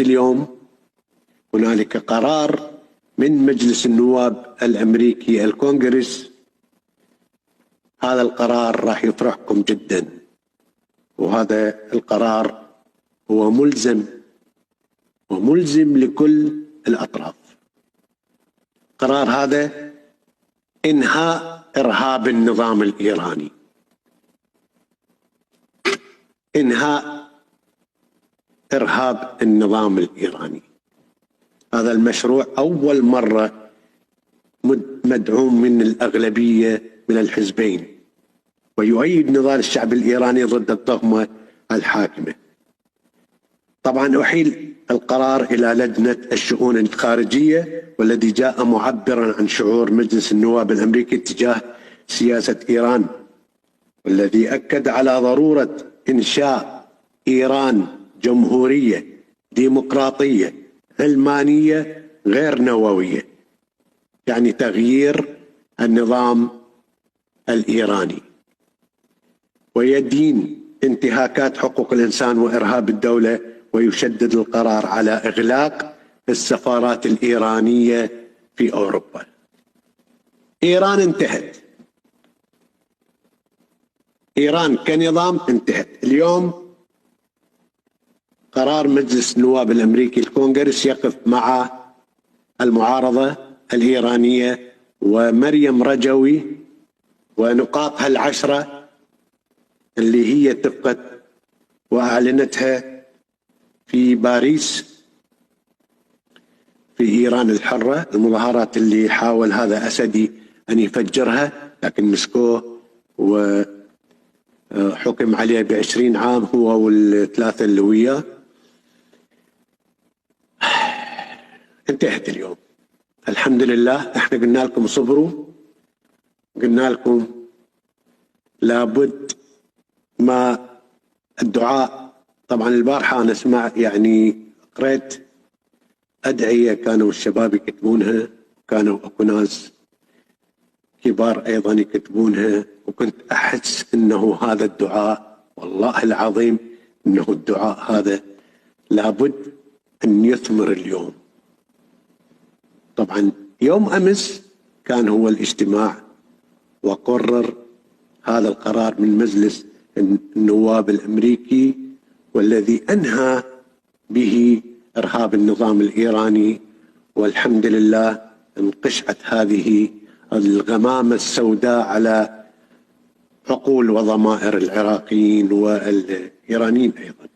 اليوم هنالك قرار من مجلس النواب الأمريكي الكونغرس. هذا القرار راح يفرحكم جدا، وهذا القرار هو ملزم لكل الأطراف. قرار هذا إنهاء إرهاب النظام الإيراني، إنهاء إرهاب النظام الإيراني. هذا المشروع أول مرة مدعوم من الأغلبية من الحزبين، ويؤيد نضال الشعب الإيراني ضد الطغمة الحاكمة. طبعا أحيل القرار إلى لجنة الشؤون الخارجية، والذي جاء معبرا عن شعور مجلس النواب الأمريكي تجاه سياسة إيران، والذي أكد على ضرورة إنشاء إيران جمهورية ديمقراطية علمانية غير نووية، يعني تغيير النظام الإيراني، ويدين انتهاكات حقوق الإنسان وإرهاب الدولة، ويشدد القرار على إغلاق السفارات الإيرانية في أوروبا. إيران انتهت، إيران كنظام انتهت. اليوم قرار مجلس النواب الأمريكي الكونغرس يقف مع المعارضة الإيرانية ومريم رجوي ونقاطها العشرة اللي هي اتفقت وأعلنتها في باريس في إيران الحرة، المظاهرات اللي حاول هذا أسدي أن يفجرها لكن مسكوه وحكم عليه ب20 عام هو والثلاثة اللي وياه. انتهت اليوم الحمد لله. احنا قلنا لكم صبروا، قلنا لكم لابد ما الدعاء. طبعا البارحة أنا اسمع يعني قريت أدعية كانوا الشباب يكتبونها، كانوا أكو ناس كبار أيضا يكتبونها، وكنت أحس أنه هذا الدعاء والله العظيم أنه الدعاء هذا لابد أن يثمر اليوم. طبعا يوم أمس كان هو الاجتماع وقرر هذا القرار من مجلس النواب الأمريكي، والذي أنهى به إرهاب النظام الإيراني. والحمد لله انقشعت هذه الغمامة السوداء على عقول وضمائر العراقيين والإيرانيين أيضا.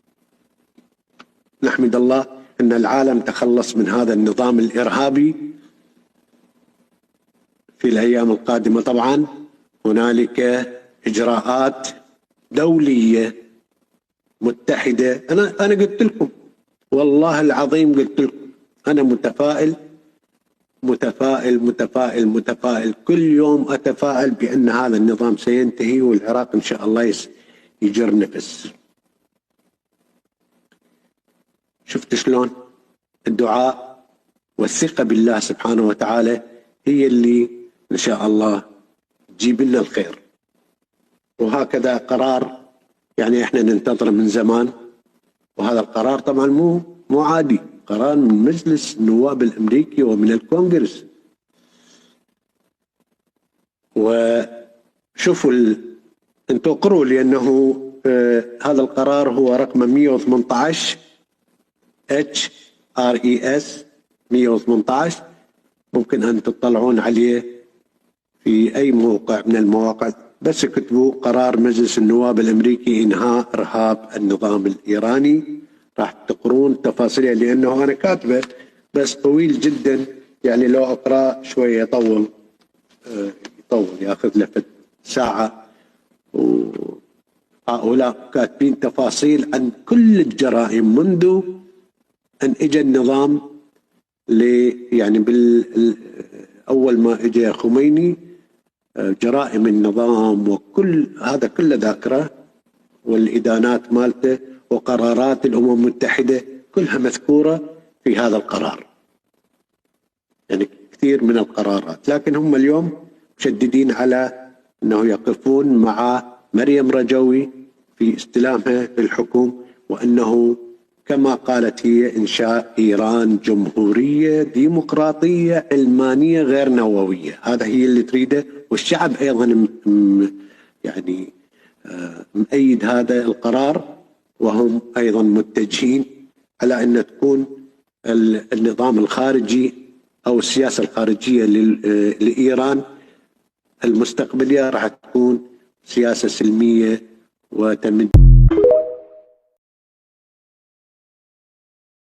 نحمد الله أن العالم تخلص من هذا النظام الإرهابي. في الأيام القادمة طبعا هنالك إجراءات دولية متحدة. أنا قلت لكم والله العظيم، قلت لكم أنا متفائل متفائل متفائل متفائل، كل يوم أتفائل بأن هذا النظام سينتهي والعراق إن شاء الله يجر نفس. شفت شلون الدعاء والثقة بالله سبحانه وتعالى هي اللي إن شاء الله تجيب لنا الخير. وهكذا قرار يعني احنا ننتظره من زمان، وهذا القرار طبعا مو عادي، قرار من مجلس النواب الأمريكي ومن الكونغرس. وشوفوا انتوا اقروا، لأنه هذا القرار هو رقم 118 HRES 118، ممكن أن تطلعون عليه في أي موقع من المواقع، بس اكتبوا قرار مجلس النواب الأمريكي إنهاء إرهاب النظام الإيراني، راح تقرون تفاصيلها، لأنه أنا كاتبه بس طويل جدا، يعني لو أقرأ شوية يطول ياخذ له ساعة. وهؤلاء كاتبين تفاصيل عن كل الجرائم منذ أن اجى النظام، يعني أول ما اجى خميني جرائم النظام وكل هذا كله ذاكره، والإدانات مالته وقرارات الأمم المتحدة كلها مذكورة في هذا القرار، يعني كثير من القرارات. لكن هم اليوم مشددين على أنه يقفون مع مريم رجوي في استلامها للحكم، وأنه كما قالت هي إنشاء إيران جمهورية ديمقراطية علمانية غير نووية. هذا هي اللي تريده، والشعب أيضا يعني مؤيد هذا القرار، وهم أيضا متجهين على أن تكون النظام الخارجي أو السياسة الخارجية لإيران المستقبلية راح تكون سياسة سلمية وتمد